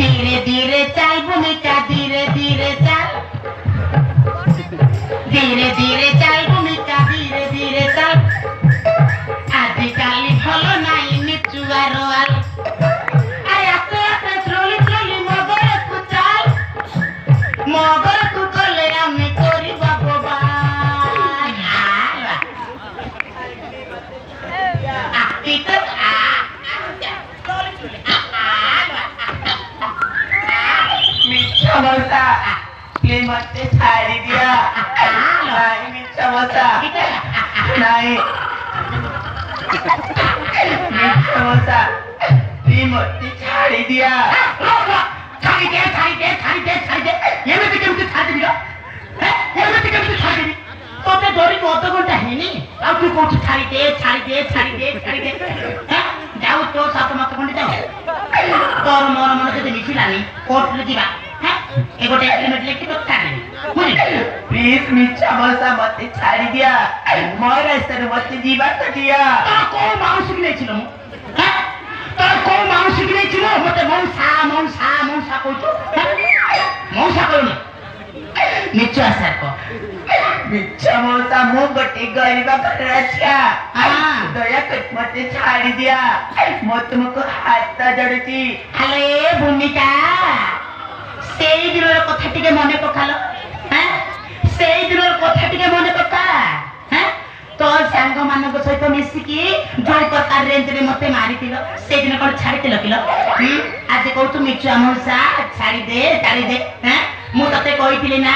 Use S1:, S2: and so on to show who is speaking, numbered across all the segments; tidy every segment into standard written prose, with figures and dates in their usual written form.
S1: धीरे धीरे चल भूमिका धीरे धीरे चल धीरे धीरे चल भूमिका धीरे धीरे चल आजिकाली भलो नाई निचुआर आल आय आस्ते आस्ते स्लोली स्लोली मगर तू चल मगर तू चले आमे करी बाबा
S2: मिर्चा प्लीज मत छाड़ी दिया नहीं मिर्चा मसा नहीं मिर्चा मसा प्लीज मत छाड़ी दिया
S1: छाड़ी दे छाड़ी दे छाड़ी दे छाड़ी दे ये में तुम तो छाड़ी दियो हैं ये में तुम तो छाड़ी दी तो ते दोरी को तो घंटा है नी अब तू को छाड़ी दे छाड़ी दे छाड़ी दे छाड़ी दे हैं जाओ तो सात मत खंड जाओ तोर मोर मन से मिसिलानी कोर्ट ले दिबा हैं एगोटे एग्रीमेंट लेके तो छाड़ी बुझी
S2: प्लीज मिर्चा मसा मत छाड़ी दिया मोर सर मत जीवा तो दिया
S1: को माउस की नहीं छिलो हैं তোর কো মানুষ গিয়েছিল মতে মৌসা মৌসা মৌসা কইছো মৌসা কই না নিচু আসার কো
S2: मिर्चा मसा मु गटे गरीबा पर रचा दया कर मत छाड़ी दिया मैं तुमको हाथ जोड़ती
S1: আলে ভূমিকা সেই দিনের কথা টিকে মনে পকালো হ্যাঁ সেই দিনের কথা টিকে মনে পকা হ্যাঁ তো সাঙ্গ মানক সহিত মিশিকি জয় প্রকার রেঞ্জরে মতে মারিতিল সেই দিন কোন ছাড়িতিল কিলো আজ কইতু মিচু আমসা ছাড়ি দে হ্যাঁ মু ততে কইতিলি না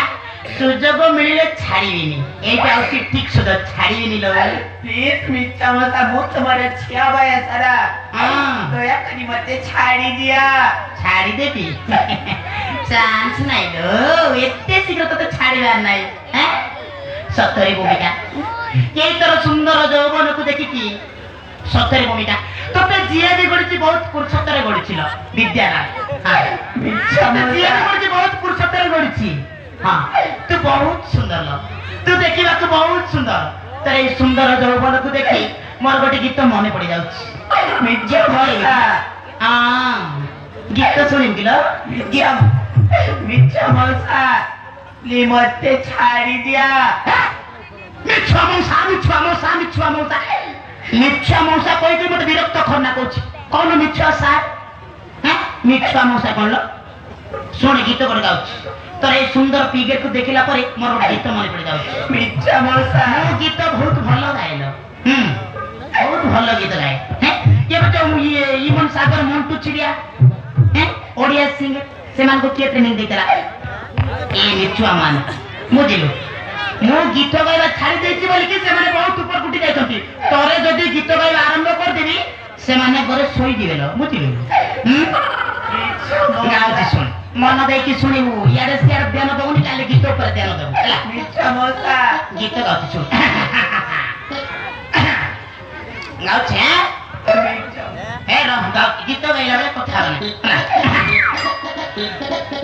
S1: সুযোগ মিলিলে ছাড়িবিনি এইটা হচ্ছে ঠিক সুযোগ ছাড়িবিনি লো
S2: प्लीज मिर्चा मसा मु तुम्हारे छिया भाई सारा दया करी मत छाड़ी दिया
S1: ছাড়ি দেবি চান্স নাই লো এতে শীঘ্র তো ছাড়িবার নাই হ্যাঁ সত্যরে ভূমিকা এই তোর সুন্দর যৌবনকু দেখিকি সত্যরে ভূমিকা তোতে জিয়াদি গড়িছি বহুত পুরুষত্বরে গড়িছিল বিদ্যারায় হ্যাঁ
S2: मिर्चा
S1: জিয়াদি
S2: मसा
S1: গড়িছি বহুত পুরুষত্বরে গড়িছি হ্যাঁ তুই বহুত সুন্দর লো তুই দেখিବାକୁ বহুত সুন্দর তোর এই সুন্দর যৌবনকু দেখি মোর গোটে গীত মনে পড়ি যাଉଛି
S2: मिर्चा मसा
S1: गीत शुणी दिल
S2: मिर्चा मसा प्लीज मत छाड़ी दिया
S1: मिछुआ मौसा मिछुआ मौसा मिछुआ मौसा मिछुआ मौसा कही मत विरक्त खरना कौन कौन मिछुआ सार हैं मिछुआ मौसा कौन लो शुण गीत गोटे गाँच तोर ये सुंदर फिगर को देखला पर मोर गोटे गीत मन पड़ जाऊँ
S2: मिर्चा मसा
S1: मो गीत बहुत भल गायल बहुत भल गीत गाए हैं ये बच्चा ये इमन सागर मंटू चिड़िया हैं ओडिया सिंगर से मान को किए ट्रेनिंग देतला ए मिछुआ मान मुझिलु मो गीत गाइबा छाड़ी देछि बोली कि से माने बहुत ऊपर गुटी जाइछंती तोरे जदी गीत गाइबा आरंभ कर देबी से माने घरे सोई दिबेलो मुझिलु गाउछि सुन मन दे कि सुनिबु यारे सियार ध्यान दउनी काले गीत पर ध्यान दउ हला
S2: मिर्चा मसा
S1: गीत गाउछि सुन गाउछि ए रह गाउ गीत गाइला बेले कथा हला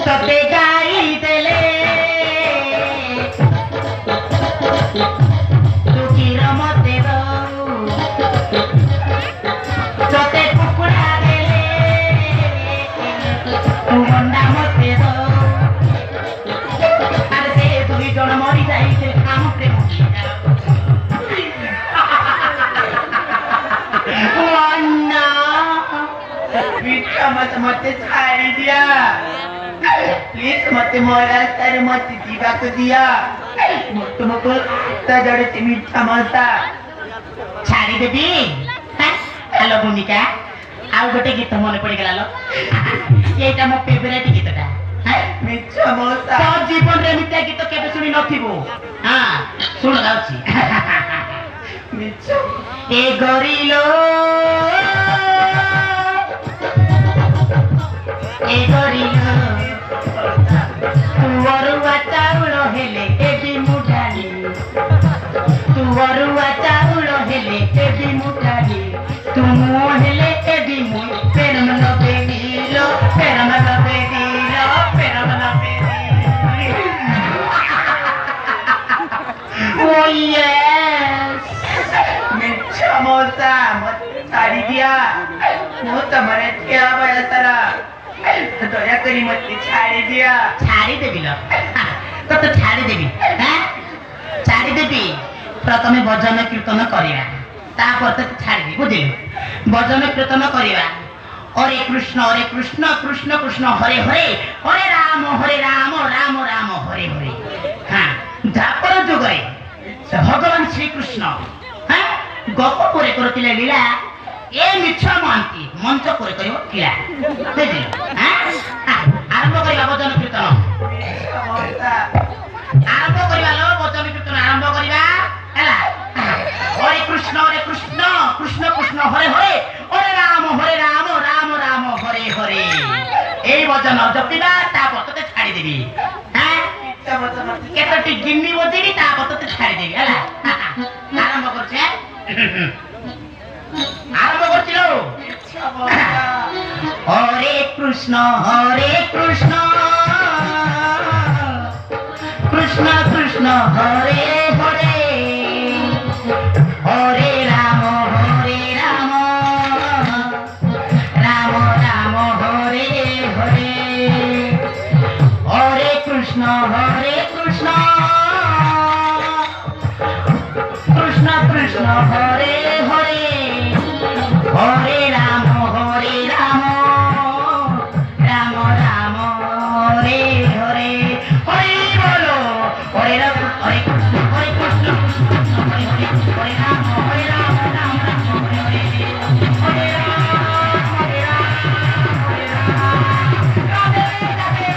S1: तते गाई देले तते कुकुड़ा देले तू अंडा मते दो अरे से दुई जण मरी जाई से काम प्रेम अन्ना
S2: मिर्चा मत मत छाड़ी दिया प्लीज मत मोरा सर मत जीवा को दिया तुमको हाथ जोड़ती मिर्चा मसा
S1: छाड़ी देबी हेलो भूमिका आउ गोटे गीत मन पड़ गला लो एटा मो फेवरेट गीतटा
S2: मिर्चा मसा
S1: तो जीवन रे मित्या गीत केबे सुनी नथिबो हां सुन गाउची
S2: मिर्चा
S1: ए गोरिलो तू अरुआ चाउल हेले एबी मुठाली तू अरुआ चाउल हेले एबी मुठाली तू मो हेले एबी मु पेरम लबे दिलो पेरम लबे दिलो पेरम लबे दिलो ओ यस
S2: मिर्चा मसा मत छाड़ी दिया वो तुम्हारे क्या भाई सारा ଦୟାକରି ମତେ ଛାଡି ଦିଅ।
S1: ଛାଡ଼ିଦେବି ଲୋ ତତେ ଛାଡ଼ିଦେବି ଛାଡ଼ିଦେବି। ପ୍ରଥମେ ଭଜନ କୀର୍ତ୍ତନ କରିବା ତାପରେ ତତେ ଛାଡ଼ିବି ବୁଝିଲୁ। ଭଜନ କୀର୍ତ୍ତନ କରିବା ହରେ କୃଷ୍ଣ କୃଷ୍ଣ କୃଷ୍ଣ ହରେ ହରେ ହରେ ରାମ ରାମ ରାମ ହରେ ହରେ। ଦ୍ୱାପର ଯୁଗରେ ଭଗବାନ ଶ୍ରୀକୃଷ୍ଣ ଗୋପପୁରେ କରୁଥିଲେ ଲୀଳା। ଏ ମିଛ ମହାନ୍ତି ମଞ୍ଚ ପରେ କରିବ କିଳା ବୁଝିଲୁ। ଆରମ୍ଭ କରିବା ଭଜନ କୀର୍ତ୍ତନ ଆରମ୍ଭ କରିବା ଲୋ ଭଜନ କୀର୍ତ୍ତନ ଆରମ୍ଭ କରିବା ହେଲା। ହରେ କୃଷ୍ଣ କୃଷ୍ଣ କୃଷ୍ଣ ହରେ ହରେ ହରେ ରାମ ରାମ ରାମ ହରେ ହରେ। এই ভজন জপিবা তারপর তোকে ছাড়িদেবি। কেতটি গিন্নি বজেবি তারপর তোকে ছাড়িদেবি ହେଲା। আরম্ভ করছে আরম্ভ করছিল। হরে কৃষ্ণ কৃষ্ণ কৃষ্ণ হরে হরে হরে রাম রাম রাম হরে হরে। হরে কৃষ্ণ কৃষ্ণ কৃষ্ণ হরে হরে হরে রাম রাম রাম হরে হরে। হরি বলো হরে রাম হরে কৃষ্ণ কৃষ্ণ হরে হরে হরে রাম রাম হরে হরে হরে রাম হরে রাম রাধে রাধে।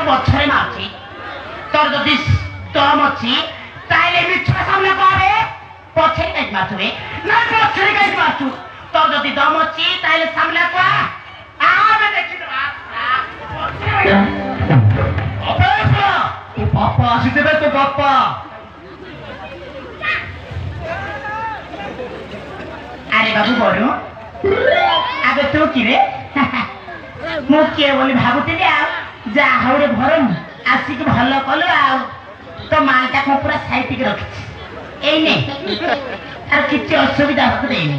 S1: পছরে মারছি তোর যদি দম আছে তাইলে মিছ সামনে পাবে পছে কাজ মারবে না পছরে কাজ মারছু। তোর যদি দম আছে তাইলে সামনে পা আমি দেখি তো বাপ্পা আসিতেবে তো বাপ্পা। আরে বাবু বড় আগে তো কি রে ମୁଁ କିଏ ବୋଲି ଭାବୁଥିଲି ଆଉ ଯାହା ହଉ ରେ ଭରମ ଆସିକି ଭଲ କଲୁ ଆଉ ତୋ ମାଲଟାକୁ ପୁରା ସାଇତିକି ରଖିଛି ଏଇନେ আর କିଛି ଅସୁବିଧା ହବାକୁ ଦେଇନି।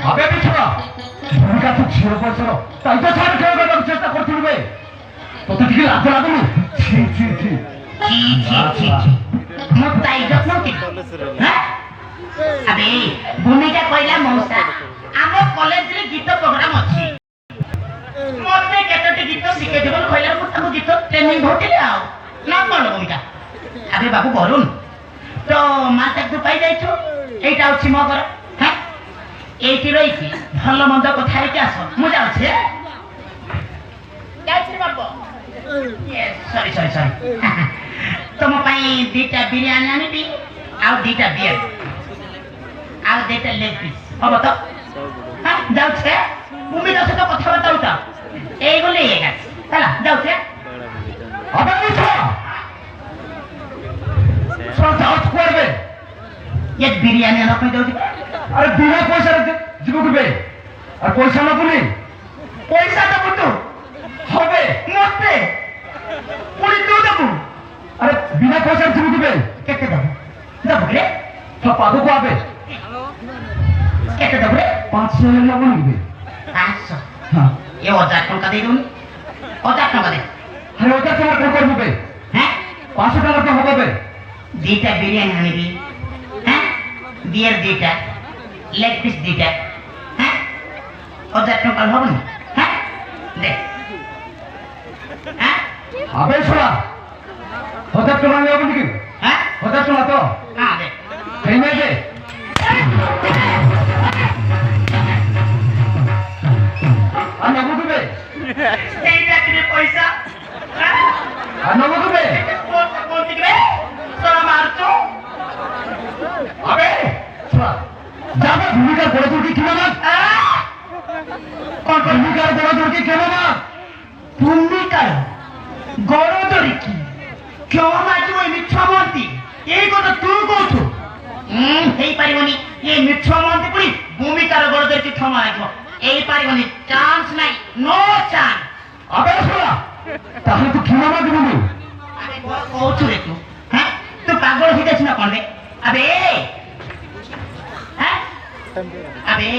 S3: আবে বিছড়া তুমি কাছে ছিল বছর তাই তো ছাড় খেয়ে গেলাম চেষ্টা করছিলবে তোতে ঠিক লাভ লাগুনি ছি ছি ছি
S1: ছি ছি ছি ছি ମୁଁ ତାଇ ଯତ୍ନ আবে ভূমিকা কইলা মৌসা ଆମ କଲେଜରେ ଗୀତ ପ୍ରୋଗ୍ରାମ ଅଛି ମତେ କେତୋଟି ଗୀତ ଶିଖେଇ ଦେବ କହିଲା ମୁଁ ତାକୁ ଗୀତ ଟ୍ରେନିଂ ଭୋଟିଲି ଆଉ ନା କଣ ଭୂମିକା। ଆବେ ବାବୁ ବରୁଣ তো মাতাକୁ ପାଇ ଯାଇଛୁ এইটা ଅଛି ମୋ ଘର এইটি রইছি ଭଲ ମନ୍ଦ କଥା ହେଇକି ଆସ ମୁଁ ଯାଉଛି ଯାଉଛି ବାବୁ ସରି ସରି ସରି ତମ ପାଇଁ ଦିଟା ବିରିୟାନୀ ଆଣିବି ଆଉ ଦିଟା ବିୟର ଆଉ ଦିଟା ଲେଗ ପିସ୍ ହବ ତ ଯାଉଛି ଭୂମିକା ସହିତ କଥାବାର୍ତ୍ତା ହଉଛ এইগুলো ইয়ে গেছে ହେଲା ଯାଉଛି
S3: আবে বিছড়া যাওয়াজ করবে
S1: ये बिरयानी आना कहीं जाऊँ
S3: আরে বিনা পয়সা জীব করবে আর পয়সা না তুমি
S1: पैसा देबू तू
S3: হবে
S1: मते पुरी तू देबू
S3: আরে বিনা পয়সা জীব করবে
S1: केते देबू देबू रे
S3: তো পাদু পাবে
S1: केते देबू रे
S3: 500 লাগবে নিবে
S1: 500
S3: হ্যাঁ
S1: ये 1000 টাকা दे दूनी 1000 টাকা दे
S3: আরে ওটা তোমার কোন করবে
S1: हैं
S3: 500 টাকা তো হবে
S1: दीटा बिरयानी आनिबी हैं बियर दीटा लेग पीस दीटा हैं 1000 টাকা হবে না हैं दे हैं
S3: আবে শোনা 1000 টাকা লাগবে নাকি
S1: हैं
S3: 1000 টাকা তো
S1: हां दे
S3: এই নে দে ଛୁଆ ଯାবে ভূমিকার বড় দুর্গে কেন না ভূমিকার বড় দুর্গে কেন না
S1: ভূমিকার গড় ধরি কি কেউ মাজিব এই মিথ্যা মন্ত্রী এই কথা তুই কৌছু ହେଇପାରିବନି ଏ ମିଛ ମନ୍ତି ପୁଣି ଭୂମିକାର ଗଡ଼ ଧରିକି କ୍ଷମା ଆସିବ ହେଇପାରିବନି ଚାନ୍ସ ନାହିଁ ନୋ ଚାନ୍ସ
S3: আবে শোনা তাহলে তো ক্ষমা মাগিবি নি
S1: আবে কৌছু রে তু হ্যাঁ তুই পাগল হয়ে যাচ্ছিস না কোন রে আবে হ্যাঁ আবে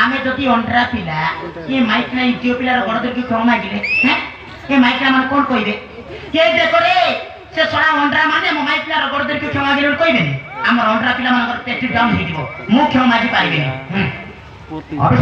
S1: ଆମେ ଯଦି ଅଣ୍ଡରା ପିଲା ଏ ମାଇକ ନା ଝିଅ ପିଲାର ଗଡ଼ ଧରିକି କ୍ଷମା ମାଗିଲେ ହ্যাঁ ଏ ମାଇକ ମାନେ କଣ କହିବେ ଏ ଦେଖରେ ସେ ଶଳା ଅଣ୍ଡରା ମାନେ ମୋ ମାଇକ ପିଲାର ଗଡ଼ ଧରିକି କ୍ଷମା ମାଗିଲେ କହିବେନି ଆମର ଅଣ୍ଡରା ପିଲାମାନଙ୍କର ପେଟି ଡାଉନ୍ ହେଇଯିବ ମୁଁ କ୍ଷମା ମାଗି ପାରିବିନି
S3: আবে